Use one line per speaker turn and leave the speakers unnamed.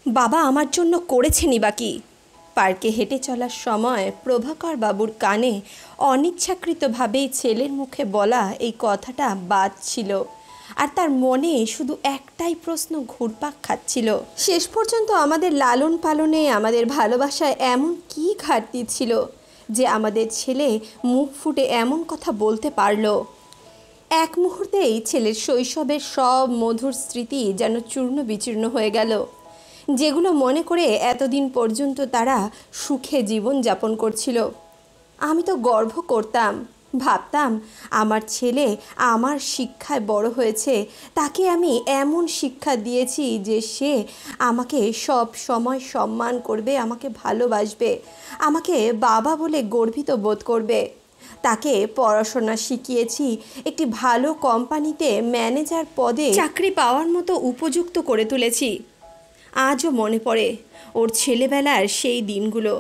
বাবা আমার জন্য করেছেনই বা কি? পার্কে হেঁটে চলার সময় প্রভাকর বাবুর কানে অনিচ্ছাকৃতভাবেই ছেলের মুখে বলা এই কথাটা বাজছিল, আর তার মনে শুধু একটাই প্রশ্ন ঘুরপাক খাচ্ছিল, শেষ পর্যন্ত আমাদের লালন পালনে, আমাদের ভালোবাসায় এমন কী ঘাটতি ছিল যে আমাদের ছেলে মুখ ফুটে এমন কথা বলতে পারলো। এক মুহূর্তেই ছেলের শৈশবের সব মধুর স্মৃতি যেন চূর্ণ বিচূর্ণ হয়ে গেল, যেগুলো মনে করে এতদিন পর্যন্ত তারা সুখে জীবন যাপন করছিল। আমি তো গর্ব করতাম, ভাবতাম আমার ছেলে আমার শিক্ষায় বড় হয়েছে, তাকে আমি এমন শিক্ষা দিয়েছি যে সে আমাকে সব সময় সম্মান করবে, আমাকে ভালোবাসবে, আমাকে বাবা বলে গর্বিত বোধ করবে। তাকে পড়াশোনা শিখিয়েছি, একটি ভালো কোম্পানিতে ম্যানেজার পদে চাকরি পাওয়ার মতো উপযুক্ত করে তুলেছি। আজও মনে পড়ে ওর ছেলেবেলার সেই দিনগুলো।